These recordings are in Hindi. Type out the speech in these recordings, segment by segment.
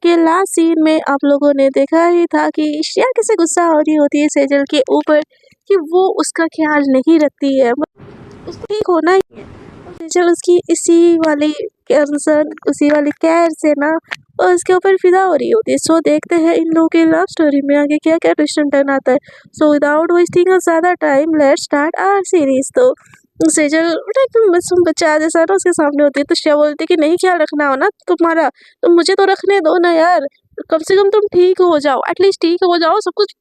क्योंकि लास्ट सीन में आप लोगों ने देखा ही था कि श्रेया कैसे गुस्सा हो रही होती है सेजल के ऊपर कि वो उसका ख्याल नहीं रखती है, उसको ठीक होना ही है। और सेजल उसकी इसी वाली कंसर्न, उसी वाली केयर से ना और उसके ऊपर फिदा हो रही होती है। सो देखते हैं इन लोगों की लव स्टोरी में आगे क्या क्या ट्विस्ट एंड टर्न आता है। सो विदाउट वेस्टिंग ज़्यादा time let's start our series. तो सेजल एकदम मासूम बच्चा जैसा ना उसके सामने होती है, तो श्रेया बोलती है कि नहीं ख्याल रखना हो ना तुम्हारा तो मुझे तो रखने दो ना यार, कम से कम तुम ठीक हो जाओ, एटलीस्ट ठीक हो जाओ, सब कुछ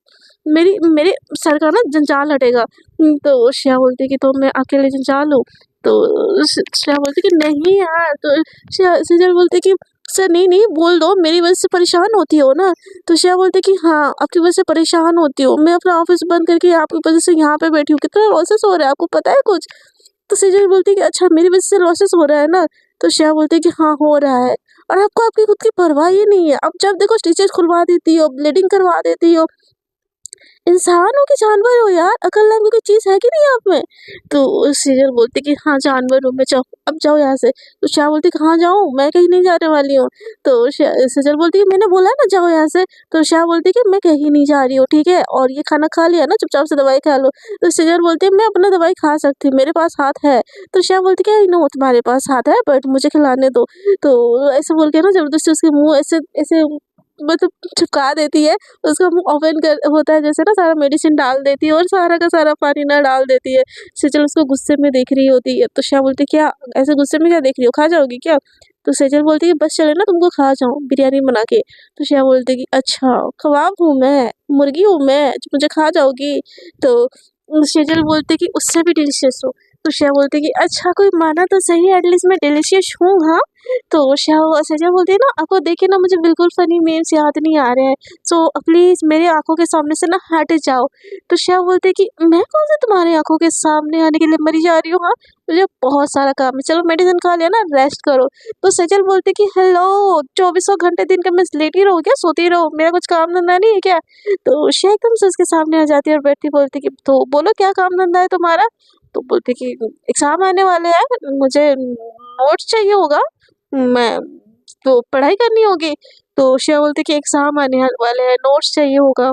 मेरी मेरे सर का ना जंजाल हटेगा। तो श्रेया बोलती है कि तो मैं अकेले जंजाल हूँ। तो श्रेया बोलती है कि नहीं यार। तो सेजल बोलती है कि सर नहीं नहीं बोल दो, मेरी वजह से परेशान होती हो ना। तो श्रेया बोलती है कि हाँ आपकी वजह से परेशान होती हूँ, मैं अपना ऑफिस बंद करके आपकी वजह से यहाँ पे बैठी हूँ, कितना लॉसेस हो रहा है आपको पता है कुछ। तो सेजल बोलती है कि अच्छा मेरी वजह से लॉसेस हो रहा है ना। तो श्रेया बोलती है कि हाँ हो रहा है, और आपको आपकी खुद की परवाह ही नहीं है, अब जब देखो स्टिचेस खुलवा देती हो, ब्लीडिंग करवा देती हो, इंसान हो कि जानवर हो यार, अकल नाम की कोई चीज़ है कि नहीं आप में। तो सीरियल बोलती कि हाँ जानवर हूँ मैं, जाओ अब जाओ यहाँ से। तो श्या बोलती कहाँ जाऊँ, मैं कहीं नहीं जाने वाली हूँ। तो सीरियल बोलती है मैंने बोला ना जाओ यहाँ से। तो श्या बोलती कि मैं कहीं नहीं जा रही हूँ ठीक है, और ये खाना खा लिया ना चुपचाप से दवाई खा लो। तो सीरियल बोलती है मैं अपना दवाई खा सकती हूँ, मेरे पास हाथ है। तो श्या बोलती है नो तुम्हारे पास हाथ है बट मुझे खिलाने दो। तो ऐसे बोल के ना जबरदस्ती उसके मुँह ऐसे ऐसे मतलब चिपका देती है, उसका मुँह ओपन कर होता है जैसे ना, सारा मेडिसिन डाल देती है और सारा का सारा पानी ना डाल देती है। सेजल उसको गुस्से में देख रही होती है, तो श्या बोलती है क्या ऐसे गुस्से में क्या देख रही हो, खा जाओगी क्या। तो सेजल बोलती है बस चले ना तुमको खा जाऊँ बिरयानी बना के। तो श्या बोलती है कि अच्छा कबाब हूँ मैं, मुर्गी हूँ मैं जो मुझे खा जाओगी। तो सेजल बोलती है कि उससे भी डिलीशियस हो। तो श्या बोलती है कि अच्छा कोई माना तो सही, एटलीस्ट मैं डिलीशियस हूँ हाँ। तो सेजल बोलती है ना आपको देखे ना मुझे बिल्कुल फनी मीम्स याद नहीं आ रहे हैं, सो प्लीज़ मेरी आंखों के सामने से ना हट जाओ। तो श्या बोलती है कि मैं कौन सा तुम्हारी आंखों के सामने आने के लिए मरी जा रही हूँ हाँ, मुझे बहुत सारा काम है, चलो मेडिसिन खा लिया ना रेस्ट करो। तो सेजल बोलती है कि हेलो 2400 घंटे दिन का मैं लेटी रहूँ क्या, सोती रहूँ, मेरा कुछ काम धंधा नहीं है क्या। तो श्या एकदम से उसके सामने आ जाती है और बैठती बोलती कि तो बोलो क्या काम धंधा है तुम्हारा। तो बोलती कि एग्जाम आने वाले हैं, मुझे नोट्स चाहिए होगा, मैं तो पढ़ाई करनी होगी। तो श्रेया बोलती कि एग्ज़ाम आने वाले हैं, नोट्स चाहिए होगा।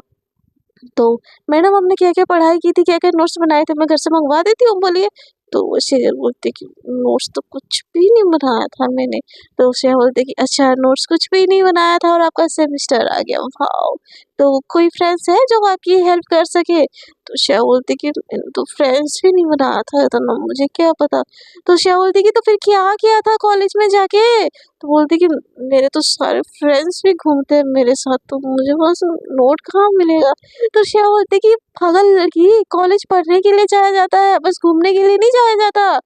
तो मैडम आपने क्या-क्या पढ़ाई की थी, क्या-क्या नोट्स बनाए थे, मैं घर से मंगवा देती हूँ बोलिए। तो श्रेया बोलती कि नोट्स तो कुछ भी नहीं बनाया था मैंने। तो श्रेया बोलती कि अच्छा नोट्स कुछ भी नहीं बनाया था और आपका सेमेस्टर आ गया, वाओ! तो कोई फ्रेंड्स है जो आपकी हेल्प कर सके? तो श्रेया बोलती कि मैंने तो फ्रेंड्स भी नहीं बनाया था, तो ना मुझे क्या पता। तो श्रेया बोलती कि तो फिर क्या किया था कॉलेज में जाके? तो बोलती कि मेरे तो सारे फ्रेंड्स भी घूमते हैं मेरे साथ, तो मुझे बस नोट कहाँ मिलेगा। तो श्रेया बोलती कि पागल लड़की, कॉलेज पढ़ने के लिए जाया जाता है, बस घूमने के लिए नहीं जाया जाता।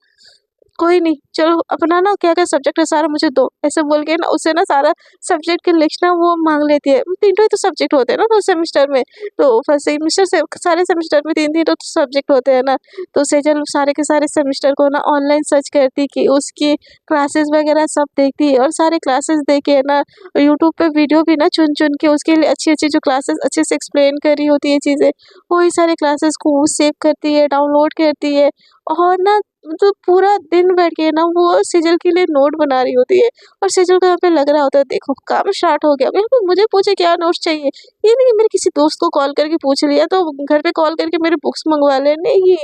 कोई नहीं, चलो अपना ना क्या-क्या सब्जेक्ट है सारा मुझे दो। ऐसे बोल के ना उसे ना सारा सब्जेक्ट की लिस्ट ना वो माँग लेती है। 3 ही तो सब्जेक्ट होते हैं ना फर्स्ट सेमेस्टर में। तो फर्स्ट सेमेस्टर से सारे सेमेस्टर में 3-3 तो सब्जेक्ट होते हैं ना। तो सेजल सारे के सारे सेमेस्टर को ना ऑनलाइन सर्च करती कि उसकी क्लासेस वगैरह सब देखती है, और सारे क्लासेस देख के ना यूट्यूब पे वीडियो भी ना चुन-चुन के उसके लिए अच्छी-अच्छी जो क्लासेस अच्छे से एक्सप्लेन कर रही होती है चीज़ें, वही सारे क्लासेस को सेव करती है, डाउनलोड करती है, और ना मतलब पूरा दिन बैठ के ना वो सेजल के लिए नोट बना रही होती है। और सेजल को यहाँ पे लग रहा होता है देखो काम स्टार्ट हो गया, मैं मुझे पूछे क्या नोट्स चाहिए, ये नहीं कि मेरे किसी दोस्त को कॉल करके पूछ लिया तो घर पे कॉल करके मेरे बुक्स मंगवा ले, नहीं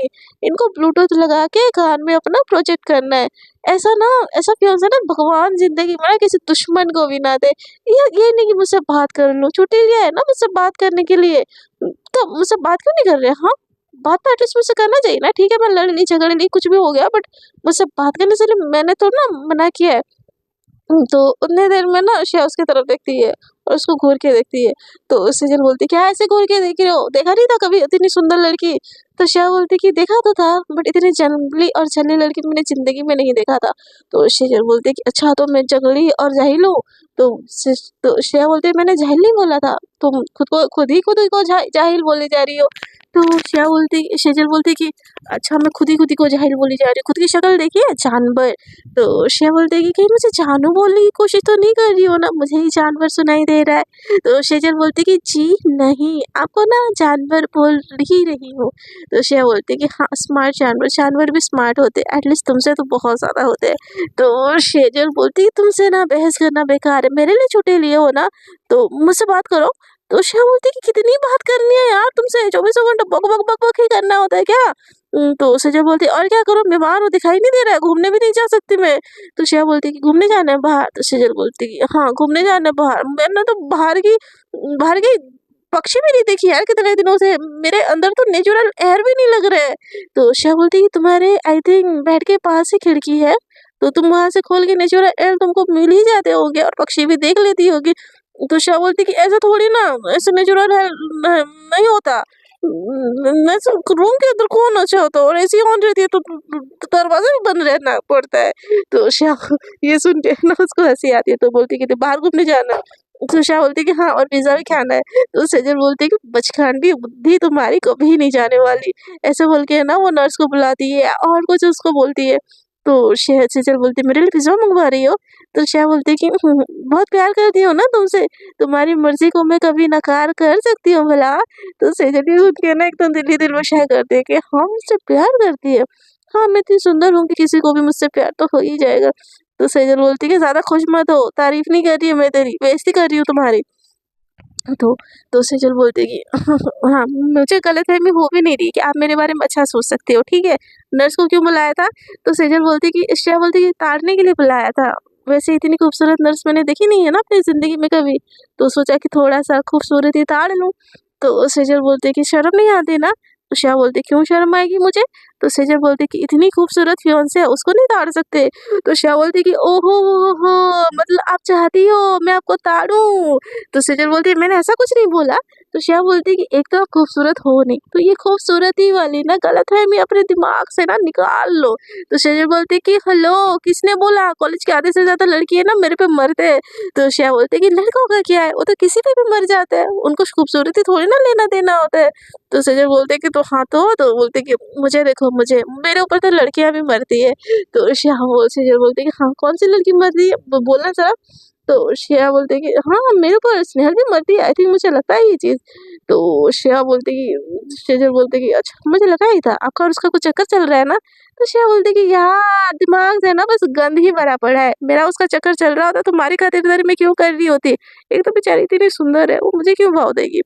इनको ब्लूटूथ लगा के कान में अपना प्रोजेक्ट करना है। ऐसा ना ऐसा क्यों से ना भगवान जिंदगी में ना किसी दुश्मन को भी ना दे। ये नहीं कि मुझसे बात कर लो, छुट्टी लिया है ना मुझसे बात करने के लिए, तो मुझसे बात क्यों नहीं कर रहे हाँ, बात तो एटलीस्ट मुझसे करना चाहिए ना, ठीक है मैं लड़ ली झगड़ ली कुछ भी हो गया, बट मुझसे बात करने से मैंने तो ना मना किया है। तो उतने देर में ना श्रेया उसकी तरफ देखती है और उसको घूर के देखती है। तो सेजल बोलती है क्या ऐसे घूर के देख रहे हो, देखा नहीं था कभी इतनी सुंदर लड़की। तो श्रेया बोलती कि देखा तो था बट इतनी जंगली और झल्ली लड़की मैंने जिंदगी में नहीं देखा था। तो सेजल बोलती है कि अच्छा तो मैं जंगली और जाहिल हूँ। तो तो श्रेया बोलती है मैंने जाहिल नहीं बोला था, तुम खुद को जाहिल बोली जा रही हो। तो सेजल बोलती कि अच्छा मैं खुद ही को जाहिल बोली जा रही हूँ, खुद की शक्ल देखिए जानवर। तो श्रेया बोलती है कि कहीं मुझे जानू बोलने की कोशिश तो नहीं कर रही हो ना, मुझे ही जानवर सुनाई दे रहा है। तो सेजल बोलती कि जी नहीं, आपको ना जानवर बोल ही रही हूँ। तो श्रेया बोलती है कि हाँ स्मार्ट जानवर, जानवर भी स्मार्ट होते हैं, एटलीस्ट तुमसे तो बहुत ज़्यादा होते हैं। तो सेजल बोलती है तुमसे ना बहस करना बेकार है, मेरे लिए छुट्टी लिए हो ना तो मुझसे बात करो। तो श्रेया बोलती कि कितनी बात करनी है यार तुमसे, चौबीसों घंटे बक बक बक बक ही करना होता है क्या? तो सेजल बोलती और क्या करूँ, बीमार हूँ, दिखाई नहीं दे रहा है, घूमने भी नहीं जा सकती मैं। तो श्रेया बोलती कि घूमने जाना है बाहर। तो सेजल बोलती कि हाँ घूमने जाना है बाहर, मैंने तो बाहर की पक्षी भी नहीं देखी यार कितने दिनों से, मेरे अंदर तो नेचुरल एयर भी नहीं लग रहा है। तो श्रेया बोलती कि तुम्हारे आई थिंक बेड के पास ही खिड़की है, तो तुम वहां से खोल के नेचुरल एयर तुमको मिल ही जाते होगे और पक्षी भी देख लेती होगी। तो श्रेया बोलती कि ऐसा थोड़ी ना, ऐसे नेचुरल है नहीं होता, मैं रूम के अंदर कौन अच्छा होता और एसी ऑन रहती है तो दरवाजा भी बंद रहना पड़ता है। तो श्याम ये सुन के ना उसको हंसी आती है, तो बोलती कि बाहर घूमने जाना है। तो श्याम बोलती कि हाँ और पिज्जा भी खाना है। तो सेजल बोलती कि बचकानी बुद्धि तुम्हारी कभी नहीं जाने वाली, ऐसे बोल के ना वो नर्स को बुलाती है और कुछ उसको बोलती है। तो सेजल बोलती मेरे लिए पिज्जा मंगवा रही हो? तो श्याम बोलती कि बहुत प्यार करती हो ना तुमसे, तुम्हारी मर्जी को मैं कभी नकार कर सकती हूँ भला? तो सेजल उठ के ना एकदम दिल में शाय करती है कि हाँ मुझसे प्यार करती है, हाँ मैं इतनी सुंदर हूँ कि किसी को भी मुझसे प्यार तो हो ही जाएगा। तो सेजल बोलती कि ज्यादा खुश मत हो, तारीफ नहीं कर रही हूँ मैं तेरी, बेइज्जती कर रही हूँ तुम्हारी। तो सेजल बोलती कि हाँ मुझे गलतफहमी हो भी नहीं रही कि आप मेरे बारे में अच्छा सोच सकते हो, ठीक है। नर्स को क्यों बुलाया था? तो सेजल बोलती कि श्रेया बोलती कि ताड़ने के लिए बुलाया था, वैसे इतनी खूबसूरत नर्स मैंने देखी नहीं है ना अपनी जिंदगी में कभी, तो सोचा कि थोड़ा सा खूबसूरती ताड़ लूं। तो सेजल बोलती कि शर्म नहीं आती ना? तो श्रेया बोलती क्यों शर्म आएगी मुझे? तो सेजल बोलती कि इतनी खूबसूरत फियांसे है उसको नहीं ताड़ सकते? तो श्रेया बोलती कि ओहो हो मतलब आप चाहती हो मैं आपको ताड़ूं? तो सेजल बोलती है मैंने ऐसा कुछ नहीं बोला। तो श्रेया बोलती है कि एक तो आप खूबसूरत हो नहीं, तो ये खूबसूरती वाली ना गलतफहमी अपने दिमाग से ना निकाल लो। तो सेजल बोलती है कि हेलो किसने बोला कॉलेज के आधे से ज्यादा लड़की है ना मेरे पे मरते हैं? तो श्रेया बोलती है कि लड़कों का क्या है, वो तो किसी पे भी मर जाते हैं, उनको खूबसूरती थोड़ी ना लेना देना होता है। तो सेजल बोलते हैं कि तो हाँ तो बोलते कि मुझे देखो, मुझे मेरे ऊपर तो लड़कियां भी मरती है। तो सेजल बोलते कि हाँ कौन सी लड़की मरती है बोलना जरा। तो श्रेया बोलती कि हाँ मेरे ऊपर स्नेहल भी मरती है, आई थिंक मुझे लगता है ये चीज़। तो श्रेया बोलती कि सेजल बोलते कि अच्छा मुझे लगा ही था आपका और उसका कुछ चक्कर चल रहा है ना? तो श्रेया बोलती कि यार दिमाग से ना बस गंद ही भरा पड़ा है, मेरा उसका चक्कर चल रहा होता तुम्हारी खातिरदारी मैं क्यों कर रही होती? एक तो बेचारी इतनी सुंदर है, वो मुझे क्यों भाव देगी?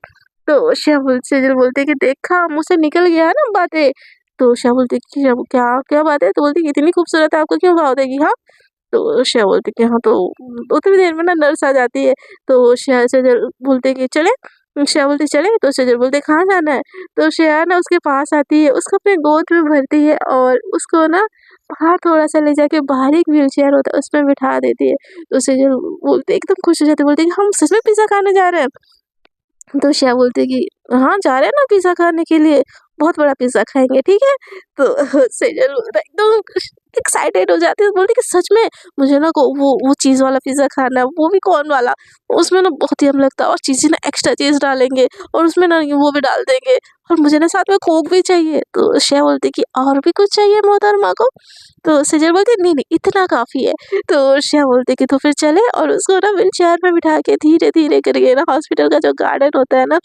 तो सेजल बोलती कि देखा मुँह से निकल गया है ना बातें। तो श्रेया बोलती कि क्या क्या बात है? तो बोलती कि इतनी खूबसूरत है आपको क्यों भाव देगी हाँ? तो श्रेया बोलती कि हाँ तो उतनी देर में ना नर्स आ जाती है। तो सेजल बोलते कि चले? श्रेया बोलती चले? तो सेजल बोलते कहाँ जाना है? तो श्रेया ना उसके पास आती है, उसको अपने गोद में भरती है और उसको ना बाहर थोड़ा-सा ले जाके बाहर एक व्हीलचेयर होता है उसमें बिठा देती है। तो सेजल बोलते एकदम खुश हो जाती है, बोलती है कि हम सच में पिज़्ज़ा खाने जा रहे हैं? तो श्रेया बोलती है कि हाँ जा रहे हैं ना पिज़्ज़ा खाने के लिए, बहुत बड़ा पिज़्ज़ा खाएँगे ठीक है? तो सेजल एकदम एक्साइटेड हो जाती है, बोलती है कि सच में मुझे ना वो चीज़ वाला पिज़्ज़ा खाना है, वो भी कौन वाला? उसमें ना बहुत यम लगता है और चीज़ें ना एक्स्ट्रा चीज़ डालेंगे और उसमें ना वो भी डाल देंगे और मुझे ना साथ में कोक भी चाहिए। तो श्रेया बोलती है कि और भी कुछ चाहिए मोहतरमा को? तो सेजल बोलती है नहीं इतना काफ़ी है। तो श्रेया बोलती है कि तो फिर चले और उसको ना व्हीलचेयर में बिठा के धीरे-धीरे करके ना हॉस्पिटल का जो गार्डन होता है ना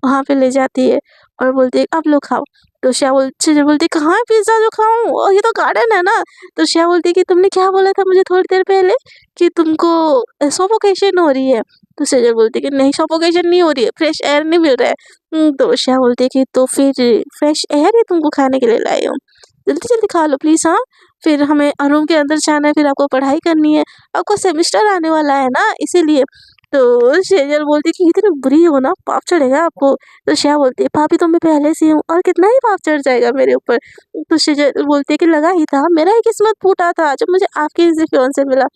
वहाँ पे ले जाती है और बोलती है अब लो खाओ। तो सेजल बोलती है कहाँ है पिज़्ज़ा जो खाऊँ? और ये तो गार्डन है ना। तो श्रेया बोलती है कि तुमने क्या बोला था मुझे थोड़ी देर पहले कि तुमको सफोकेशन हो रही है? तो सेजल बोलती है कि नहीं सफोकेशन नहीं हो रही है, फ्रेश एयर नहीं मिल रहा है। तो श्रेया बोलती है कि तो फिर फ्रेश एयर ही तुमको खाने के लिए लाई हूँ, जल्दी-जल्दी खा लो प्लीज़ हाँ? फिर हमें रूम के अंदर जाना है, फिर आपको पढ़ाई करनी है, आपका सेमेस्टर आने वाला है ना इसीलिए। तो सेजल बोलती है कि इतनी बुरी हो ना पाप चढ़ेगा आपको। तो श्रेया बोलती है पापी तो मैं पहले से हूँ और कितना ही पाप चढ़ जाएगा मेरे ऊपर। तो सेजल बोलती है कि लगा ही था, मेरा ही किस्मत फूटा था जब मुझे आपके जैसे फियांसे मिला।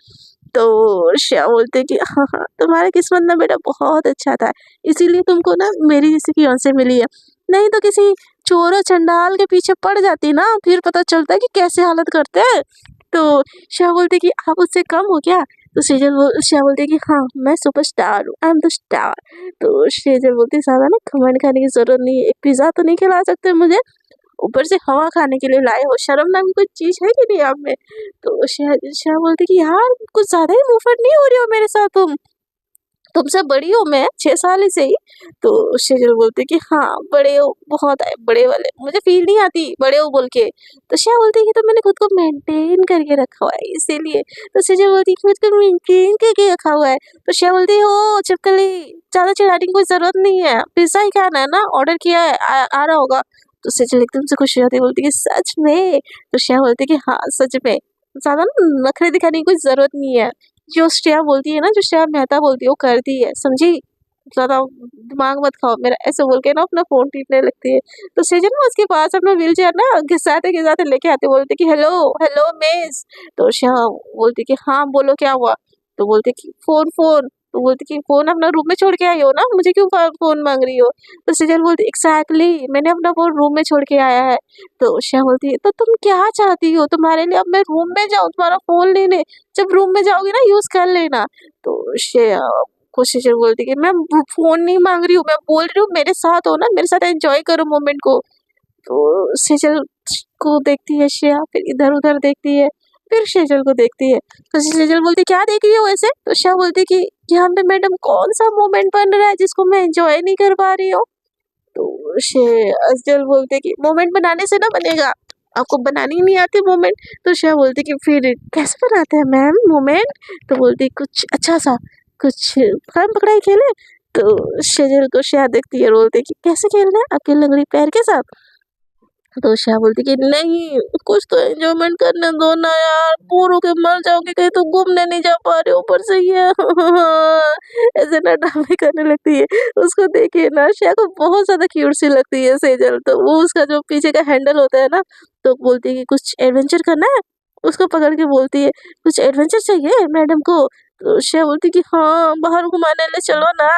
तो श्रेया बोलती है कि हाँ तुम्हारा किस्मत ना बेटा बहुत अच्छा था, इसीलिए तुमको ना मेरी जैसी फियांसे मिली है, नहीं तो किसी चोर और चंडाल के पीछे पड़ जाती ना फिर पता चलता है कि कैसे हालत करते हैं। तो श्रेया बोलती है कि आप उससे कम हो क्या? तो श्रेया बोलती है कि हाँ मैं सुपरस्टार हूँ, आई एम द स्टार। तो सेजल बोलती है ज्यादा ना घमंड खाने की जरूरत नहीं है, एक पिज्जा तो नहीं खिला सकते मुझे, ऊपर से हवा खाने के लिए लाए हो, शर्म नाम की कोई चीज है कि नहीं आप में। तो श्रेया बोलती कि यार कुछ ज्यादा ही मुंहफट नहीं हो रही हो मेरे साथ, तुमसे बड़ी हो मैं 6 साल ही सही। तो सेजल बोलती कि हाँ बड़े हो, बहुत आए बड़े वाले, मुझे फील नहीं आती बड़े हो बोल के। तो श्रेया बोलती है कि तो मैंने खुद को मेंटेन करके रखा हुआ है इसीलिए। तो सेजल बोलती है खुद को मेंटेन करके रखा हुआ है। तो श्रेया बोलती है ओ छिपकली, ज्यादा चिढ़ाने की कोई जरूरत नहीं है, पिज्जा ही खाना है ना, ऑर्डर किया है, आ रहा होगा। तो सेजल एकदम से खुश हो जाती है, बोलती कि सच में। तो श्रेया बोलती कि हाँ सच में, ज्यादा ना नखरे दिखाने की कोई जरूरत नहीं है, जो श्रेया बोलती है ना, जो श्रेया मेहता बोलती है वो करती है, समझी, ज्यादा दिमाग मत खाओ मेरा, ऐसे बोल के ना अपना फोन टीपने लगती है। तो सेजन ना उसके पास अपना व्हील चेयर ना घिसाते घिसाते लेके आते, बोलते कि हेलो हेलो मिस। तो श्रेया बोलती कि हाँ बोलो क्या हुआ। तो बोलते कि फोन फोन। तो बोलती कि फोन अपना रूम में छोड़ के आई हो ना, मुझे क्यों फोन मांग रही हो। तो सेजल बोलती एग्जैक्टली, मैंने अपना फोन रूम में छोड़ के आया है। तो श्रेया बोलती है तो तुम क्या चाहती हो, तुम्हारे लिए अब मैं रूम में जाऊँ तुम्हारा फोन लेने, जब रूम में जाओगी ना यूज कर लेना। तो श्रेया कोशिश बोलती कि मैं फोन नहीं मांग रही हूँ, मैं बोल रही हूँ मेरे साथ हो ना, मेरे साथ एंजॉय करो मोमेंट को। तो सेजल को देखती है श्रेया, फिर इधर उधर देखती है, फिर सेजल को देखती है। तो सेजल बोलती क्या देख रही हो ऐसे। तो श्रेया बोलती कि यहाँ पे मैडम कौन सा मोमेंट बन रहा है जिसको मैं एंजॉय नहीं कर पा रही हूँ। तो सेजल बोलते कि मोमेंट बनाने से ना बनेगा, आपको बनानी नहीं आती मोमेंट। तो श्रेया बोलती कि फिर कैसे बनाते हैं मैम मोमेंट। तो बोलती कुछ अच्छा सा, कुछ पकड़म पकड़ाई खेले। तो सेजल को श्रेया देखती है, बोलती कि कैसे खेलना है, आपके लंगड़ी पैर के साथ। तो श्रेया बोलती कि नहीं कुछ तो एंजॉयमेंट करने दो ना यार, बोर होके मर जाओगे, कहीं तो घूमने नहीं जा पा रहे ऊपर से ये ऐसे ना ड्रामे करने लगती है। उसको देखिए ना श्रेया को बहुत ज्यादा क्यूट सी लगती है सेजल, तो वो उसका जो पीछे का हैंडल होता है ना, तो बोलती है कि कुछ एडवेंचर करना है, उसको पकड़ के बोलती है कुछ एडवेंचर चाहिए मैडम को। तो श्रेया बोलती कि हाँ बाहर घुमाने ले चलो ना।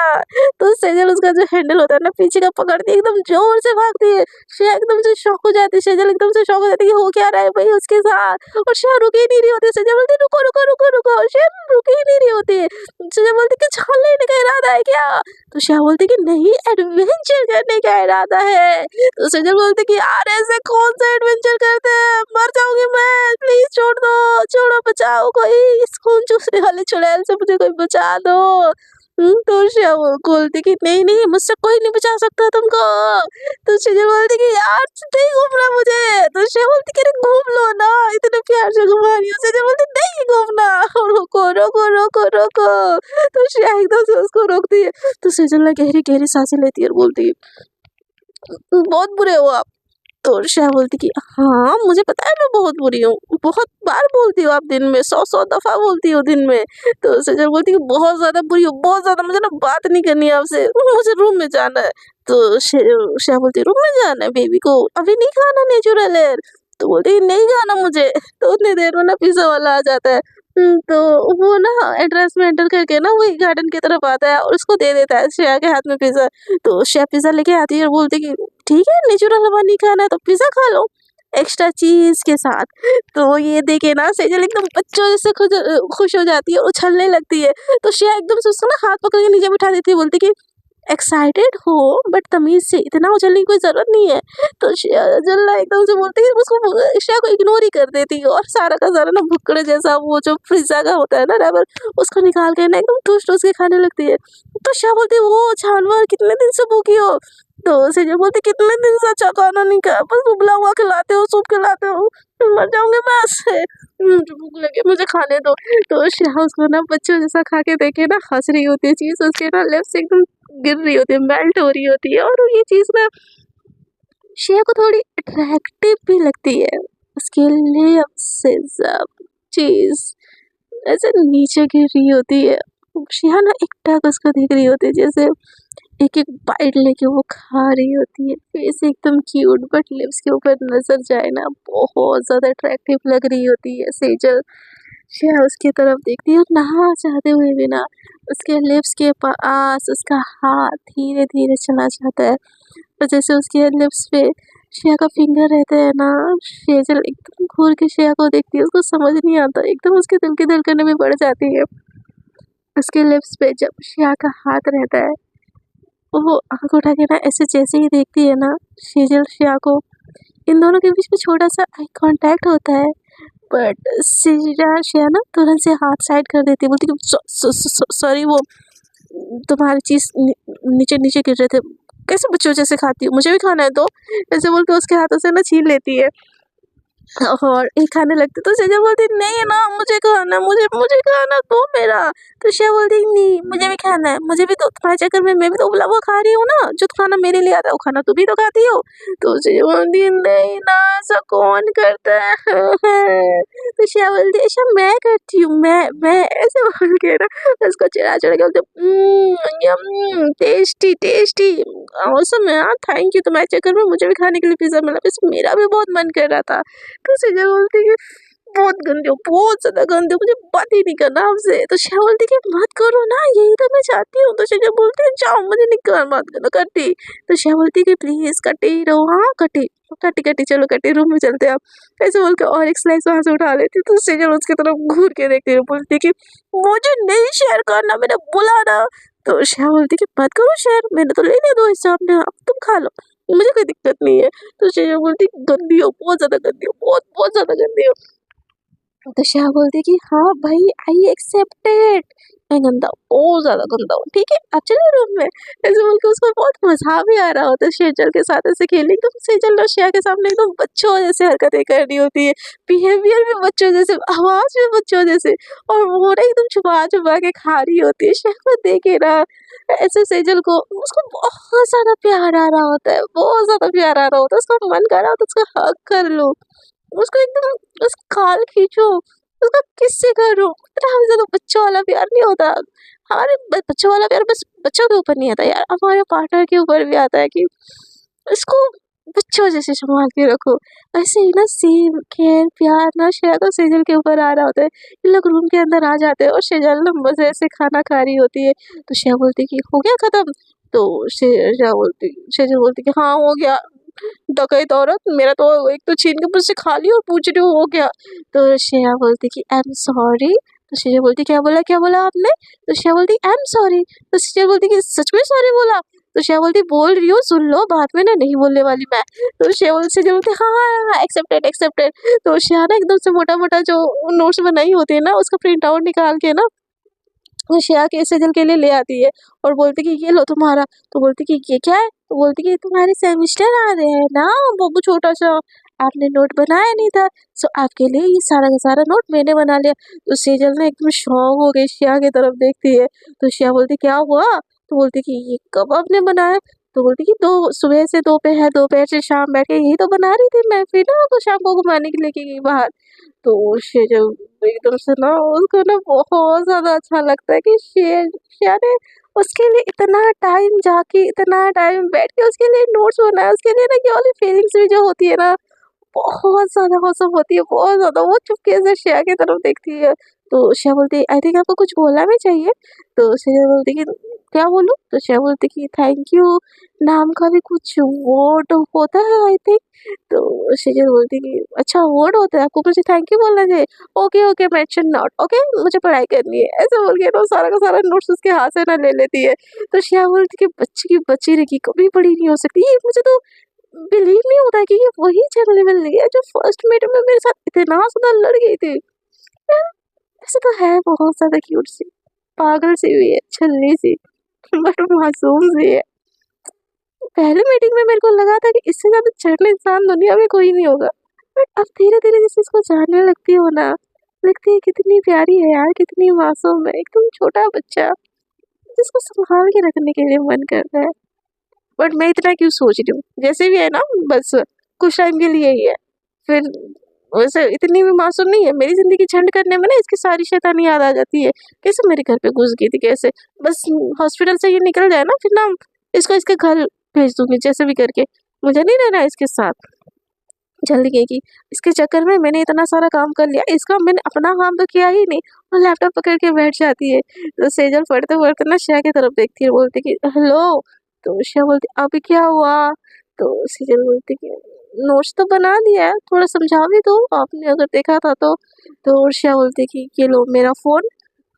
तो सेजल उसका जो हैंडल होता है ना पीछे का पकड़ती है, एकदम जोर से भागती है। श्रेया एकदम से शॉक हो जाती है, सेजल एकदम से शॉक हो जाती है कि हो क्या रहा है भाई उसके साथ, और श्रेया रुक ही नहीं रही होती। सेजल बोलती रुको रुको रुको रुको, श्रेया रुक ही नहीं रही होती है। सेजल बोलती कि छान लेने का इरादा है क्या। तो श्रेया बोलती कि नहीं एडवेंचर करने का इरादा है। तो सेजल बोलती कि यार ऐसे कौन सा एडवेंचर करते हैं, मर जाऊंगी मैं, प्लीज छोड़ दो, छोड़ो बचाओ कोई, इस खून चूसने वाले चुड़ैल से मुझे कोई बचा दो। तो श्रेया बोलती कि नहीं नहीं मुझसे कोई नहीं बचा सकता तुमको। तो सेजल बोलती कि यार नहीं घूमना मुझे। तो श्रेया बोलती कि अरे घूम लो ना, इतने प्यार से घुमा रही हूँ। सेजल बोलती नहीं घूमना, रोको रोको रोको रोको। तो श्रेया एकदम से उसको रोकती है। तो सेजल ना गहरी गहरी सांसें लेती है और बोलती है बहुत बुरे हो आप। तो श्रेया बोलती कि हाँ मुझे पता है मैं बहुत बुरी हूँ, बहुत बार बोलती हूँ आप दिन में 100 दफा बोलती हो दिन में। तो सेजल बोलती कि बहुत ज्यादा बुरी हो, बहुत ज्यादा, मुझे ना बात नहीं करनी है आपसे, मुझे रूम में जाना है। तो श्रेया बोलती रूम में जाना है, बेबी को अभी नहीं खाना नेचुरल एयर। तो बोलती नहीं खाना मुझे। तो उतनी देर में ना पिज्जा वाला आ जाता है। तो वो ना एड्रेस में एंटर करके ना वही गार्डन की तरफ आता है और उसको दे देता है श्रेया के हाथ में पिज्जा। तो श्रेया पिज्जा लेके आती है और बोलती कि ठीक है नेचुरल हवा नहीं खाना है तो पिज्जा खा लो एक्स्ट्रा चीज के साथ। तो ये देखे ना सेजल एकदम बच्चों जैसे खुश हो जाती है और उछलने लगती है। तो श्रेया एकदम से उसको ना हाथ पकड़ के नीचे बिठा देती है, बोलती कि एक्साइटेड हो बट तमीज से, इतना उछलने की कोई जरूरत नहीं है। तो जल्ला एकदम से बोलती है, उसको श्रेया को इग्नोर ही कर देती है और सारा का सारा ना भुक्कड़ जैसा वो जो पिज्जा का होता है ना रबर, उसको निकाल के ना एकदम ठूस ठूस के खाने लगती है। तो श्रेया बोलती है वो जानवर कितने दिन से भूखी हो। तो सेजल बोलती कितने दिन से अच्छा खाना नहीं खाया, बस उबला हुआ खिलाते हो, सूप खिलाते हो, मर जाऊंगे मैं ऐसे, मुझे भूख लगे मुझे खाने दो। तो श्रेया उसको ना बच्चों जैसा खा के देखे ना हंस रही होती है, चीज उसके ना लिप्स एकदम गिर रही होती है, मेल्ट हो रही होती है, और ये चीज ना श्रेया को थोड़ी अट्रैक्टिव भी लगती है। उसके लिप्स से सब चीज ऐसे नीचे गिर रही होती है। श्रेया ना एक टक उसको देख रही होती है, जैसे एक एक बाइट लेके वो खा रही होती है, फेस एकदम क्यूट बट लिप्स के ऊपर नजर जाए ना बहुत ज्यादा अट्रैक्टिव लग रही होती है सेजल। श्रेया उसकी तरफ देखती है और नहा चाहते हुए भी ना उसके लिप्स के पास उसका हाथ धीरे धीरे चला जाता है, और जैसे उसके लिप्स पे श्रेया का फिंगर रहता है ना, सेजल एकदम घूर के श्रेया को देखती है, उसको समझ नहीं आता, एकदम उसके दिल की धड़कनें भी बढ़ जाती है। उसके लिप्स पे जब श्रेया का हाथ रहता है, वो आँख उठा के ना ऐसे जैसे ही देखती है ना सेजल श्रेया को, इन दोनों के बीच में छोटा सा आई कांटेक्ट होता है। बट श्रेया ना तुरंत से हाथ साइड कर देती है, बोलती कि सॉरी, वो तुम्हारी चीज़ नीचे नीचे गिर रहे थे, कैसे बच्चों जैसे खाती हो, मुझे भी खाना है तो, ऐसे बोल के उसके हाथों से ना छीन लेती है और एक खाने लगती। तो सेजल बोलती नहीं ना, मुझे खाना, मुझे खाना तो मेरा। तो श्रेया बोलती नहीं, मुझे भी खाना है, मुझे भी तो, तुम्हारे चक्कर में मैं भी तो वो खा रही हूँ ना, जो खाना मेरे लिए आता है वो खाना तुम भी तो खाती हो। तो सेजल बोलती नहीं ना, ऐसा कौन करता है। तो श्रेया बोलती अच्छा मैं करती हूँ, मैं ऐसे बोल के ना उसको चिढ़ा चिढ़ा के बोलते टेस्टी टेस्टी ऑसम यार, थैंक यू, तुम्हारे चक्कर में मुझे भी खाने के लिए पिज्जा मिला, वैसे मेरा भी बहुत मन कर रहा था। तो सेजल बोलती कि बहुत गंदे हो, बहुत ज़्यादा गंदे हो, मुझे बात ही नहीं करना आपसे। तो श्रेया बोलती कि मत करो ना, यही तो मैं चाहती हूँ। तो सेजल बोलती है जाओ, मुझे नहीं कर, मत करना कटी। तो श्रेया बोलती कि प्लीज़ कटी ही रहो, हाँ कटी कटी कटी, चलो कटी, रूम में चलते हैं आप, ऐसे बोल के और एक स्लाइस वहाँ से उठा लेती। तो सेजल उसकी तरफ घूर के देखती है, बोलती कि मुझे नहीं शेयर करना, मैंने बोला ना। तो श्रेया बोलती कि मत करो शेयर, मैंने तो लेने दो हिस्सा अपने, अब तुम खा लो, मुझे कोई दिक्कत नहीं है। तो श्रेया बोलती गंदी हो, बहुत ज़्यादा गंदी हो, बहुत बहुत ज़्यादा गंदी हो। तो श्रेया बोलती कि हाँ भाई आई एक्सेप्टेड, मैं गंदा हूँ, बहुत ज़्यादा गंदा हूँ, ठीक है आप चलो रूम में, ऐसे बोल के उसको बहुत मज़ा भी आ रहा होता है सेजल के साथ ऐसे खेलने। एकदम सेजल और श्रेया के सामने एकदम बच्चों जैसे हरकतें करनी होती है, बिहेवियर भी बच्चों जैसे, आवाज़ भी बच्चों जैसे, और वो ना एकदम छुपा छुपा के खा रही होती है। श्रेया को देखे ना ऐसे सेजल को, उसको बहुत ज़्यादा प्यार आ रहा होता है, बहुत ज़्यादा प्यार आ रहा होता है, उसका मन कर रहा होता है उसका हक कर लो, उसको एकदम उसका खाल खींचो, उसका किस्से करो। इतना ज़्यादा बच्चों वाला प्यार नहीं होता। हमारे बच्चों वाला प्यार बस बच्चों के ऊपर नहीं आता यार, हमारे पार्टनर के ऊपर भी आता है कि इसको बच्चों जैसे संभाल के रखो। ऐसे ही ना सेम केयर प्यार ना श्रेया को सेजल के ऊपर आ रहा होता है। ये लोग रूम के अंदर आ जाते हैं और सेजल ना मजे से खाना खा रही होती है। तो श्रेया बोलती कि हो गया खत्म। तो सेजल बोलती कि हाँ हो गया, डकैत औरत, मेरा तो एक तो छीन के मुझसे खा ली और पूछ रही हो गया। तो श्रेया बोलती कि आई एम सॉरी। तो श्रेया बोलती क्या बोला आपने। तो श्रेया बोलती आई एम सॉरी। तो श्रेया बोलती कि सच में सॉरी बोला। तो श्रेया बोलती बोल रही हूँ सुन लो, बाद में ना नहीं बोलने वाली मैं। तो श्रेया बोलती हाँ हाँ हाँ एक्सेप्टेड एक्सेप्टेड। तो श्रेया ना एकदम से मोटा मोटा जो नोट्स बनाई होती है ना उसका प्रिंट आउट निकाल के ना वो श्रेया के सेजल के लिए ले आती है और बोलती कि ये लो तुम्हारा। तो बोलती कि ये क्या है। तो बोलती कि तुम्हारे सेमिस्टर आ रहे हैं ना बब्बू छोटा सा, आपने नोट बनाया नहीं था, सो आपके लिए ये सारा का सारा नोट मैंने बना लिया। तो सेजल ना एकदम शॉक हो गई, श्रेया की तरफ देखती है। तो श्रेया बोलती क्या हुआ। तो बोलती कि ये कब आपने बनाया। तो बोलती कि दो सुबह से दोपहर, दोपहर से शाम बैठ के यही तो बना रही थी मैं, फिर ना आपको शाम को घुमाने के लेके गई बाहर। तो सेजल एकदम से ना उसको ना बहुत ज़्यादा अच्छा लगता है कि श्रेया ने उसके लिए इतना टाइम जाके, इतना टाइम बैठ के उसके लिए नोट्स बनाया, उसके लिए ना ये वाली फीलिंग्स भी जो होती है ना बहुत ज़्यादा मौसम होती है, बहुत ज़्यादा। वो चुपके से श्रेया की तरफ देखती है। तो श्रेया बोलती है आई थिंक आपको कुछ बोलना भी चाहिए। तो श्रेया बोलती कि क्या बोलूँ। तो श्रेया बोलती कि थैंक यू नाम का भी कुछ वर्ड होता है आई थिंक। तो श्रेया बोलती कि अच्छा वर्ड होता है, आपको मुझे थैंक यू बोलना चाहिए। Okay okay mention note, okay मुझे पढ़ाई करनी है, ऐसे बोल के ना सारा का सारा नोट्स उसके हाथ से ना ले लेती है। तो श्रेया बोलती कि बच्ची की बच्ची रही, कभी बड़ी नहीं हो सकती ये, मुझे तो बिलीव नहीं होता कि ये वही चैनल मिल रही है जो फर्स्ट मीट में मेरे साथ इतना ज़्यादा लड़ गई थी। ऐसे तो है बहुत ज़्यादा क्यूट सी, पागल सी भी है, छल्ली सी, बट मासूम सी है। पहले मीटिंग में मेरे को लगा था कि इससे ज़्यादा चैनल इंसान दुनिया में कोई नहीं होगा, बट अब धीरे धीरे जैसे इसको जानने लगती हो ना, लगती है कितनी प्यारी है यार, कितनी मासूम है, एकदम छोटा बच्चा जिसको संभाल के रखने के लिए मन करता है। बट मैं इतना क्यों सोच रही हूँ, जैसे भी है ना बस कुछ टाइम के लिए ही है, फिर वैसे इतनी भी मासूम नहीं है। मेरी ज़िंदगी झंड करने में ना इसकी सारी शैतानी याद आ जाती है, कैसे मेरे घर पे घुस गई थी, कैसे बस हॉस्पिटल से ये निकल जाए ना फिर ना इसको इसके घर भेज दूंगी जैसे भी करके, मुझे नहीं रहना है इसके साथ। जल्दी गई इसके चक्कर में मैंने इतना सारा काम कर लिया, इसका मैंने अपना काम तो किया ही नहीं और लैपटॉप पकड़ के बैठ जाती है। तो सेजल पढ़ते पढ़ते ना श्रेया की तरफ देखती है, बोलती कि हेलो। तो श्रेया बोलती अभी क्या हुआ। तो सेजल बोलती कि नोट्स तो बना दिया है, थोड़ा समझा भी दो आपने अगर देखा था तो। श्रेया बोलती कि ये लो मेरा फ़ोन,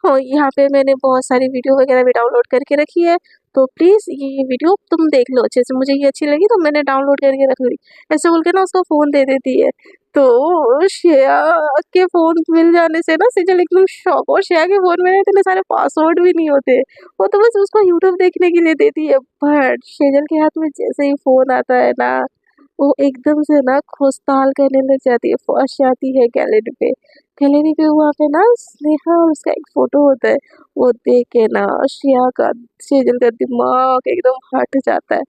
हाँ, यहाँ पे मैंने बहुत सारी वीडियो वगैरह भी डाउनलोड करके रखी है, तो प्लीज़ ये वीडियो तुम देख लो अच्छे से। मुझे ये अच्छी लगी तो मैंने डाउनलोड करके रख ली। ऐसे बोल के ना उसको फ़ोन दे देती है। तो श्रेया के फ़ोन मिल जाने से ना सेजल एकदम शॉक, और श्रेया के फ़ोन में ना इतने सारे पासवर्ड भी नहीं होते। वो तो बस उसको यूट्यूब देखने के लिए देती है। बट सेजल के हाथ में जैसे ही फ़ोन आता है ना, वो एकदम से ना खोजताल करने लग जाती है, फर्स्ट जाती है गैलरी पे वहाँ पे ना स्नेहा और उसका एक फोटो होता है। वो देख के ना श्रेया का सेजल का दिमाग एकदम हट जाता है।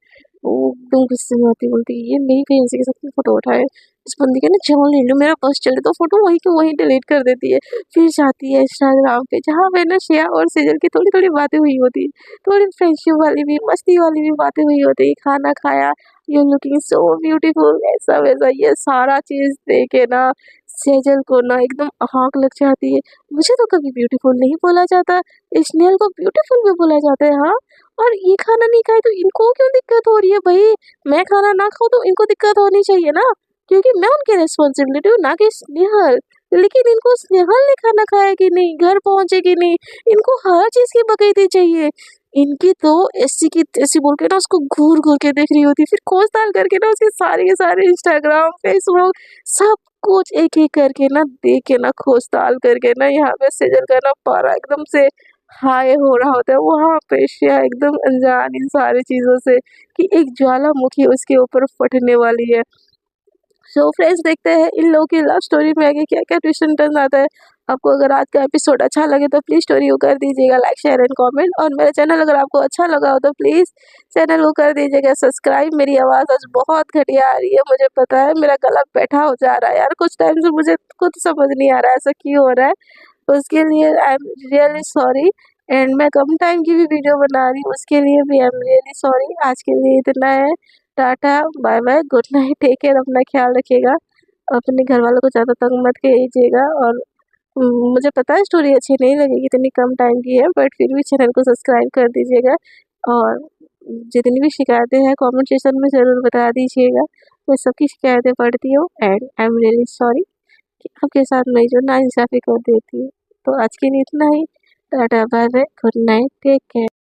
वो एकदम गुस्से में आती है, बोलती है ये नहीं कहीं किसी के साथ में फोटो उठाए, इस बंदी का ना जवान ले लो, मेरा बस चले, तो फोटो वहीं के वहीं डिलीट कर देती है। फिर जाती है इंस्टाग्राम पे जहाँ पे ना श्रेया और सेजल की थोड़ी थोड़ी बातें हुई होती है, थोड़ी फ्रेंडशिप वाली भी, मस्ती वाली भी बातें हुई होती है। खाना खाया, यू लुकिंग सो ब्यूटीफुल, ऐसा वैसा, ये सारा चीज देखे ना सेजल को ना एकदम आँख लग जाती है। मुझे तो कभी ब्यूटीफुल नहीं बोला जाता, स्नेहल को ब्यूटीफुल भी बोला जाता है, हाँ। और ये खाना नहीं खाए तो इनको क्यों दिक्कत हो रही है भाई? मैं खाना ना खाऊं तो इनको दिक्कत होनी चाहिए ना, क्योंकि मैं उनकी रिस्पॉन्सिबिलिटी हूँ, ना कि स्नेहल। लेकिन इनको स्नेहल ने खाना खाया कि नहीं, घर पहुंचे कि नहीं, इनको हर चीज की बकैती चाहिए। इनकी तो ऐसी की तैसी बोल के ना उसको घूर घूर के देख रही होती, फिर खोजताल करके ना उसके सारे के सारे इंस्टाग्राम, फेसबुक, सब कुछ एक-एक करके ना देख के ना खोजताल करके ना यहाँ पे सेजल का ना पारा एकदम से हाई हो रहा होता है। वहाँ पे श्रेया एकदम अनजान इन सारी चीज़ों से कि एक ज्वालामुखी उसके ऊपर फटने वाली है। सो फ्रेंड्स, देखते हैं इन लोगों की लव स्टोरी में आगे क्या-क्या ट्विस्ट एंड टर्न आता है। आपको अगर आज का एपिसोड अच्छा लगे तो प्लीज़ स्टोरी को कर दीजिएगा लाइक, शेयर एंड कमेंट, और मेरा चैनल अगर आपको अच्छा लगा हो तो प्लीज़ चैनल को कर दीजिएगा सब्सक्राइब। मेरी आवाज़ आज बहुत घटिया आ रही है, मुझे पता है, मेरा गला बैठा हो जा रहा है यार, कुछ टाइम से मुझे खुद समझ नहीं आ रहा है ऐसा क्यों हो रहा है। तो उसके लिए I am really sorry, and मैं कम टाइम की भी वीडियो बना रही हूँ, उसके लिए भी आई एम रियली सॉरी। आज के लिए इतना है। Tata, bye bye, good night, take care, अपना ख्याल रखिएगा, अपने घर वालों को ज़्यादा तंग मत कीजिएगा। और मुझे पता है स्टोरी अच्छी नहीं लगेगी, इतनी कम टाइम की है, बट फिर भी चैनल को सब्सक्राइब कर दीजिएगा, और जितनी भी शिकायतें हैं कमेंट सेक्शन में ज़रूर बता दीजिएगा। मैं सबकी शिकायतें पढ़ती हूँ, and I am really sorry कि आपके साथ मैं जो नाइंसाफ़ी कर देती हूँ। तो आज के लिए इतना ही। Tata, bye bye, good night, take care.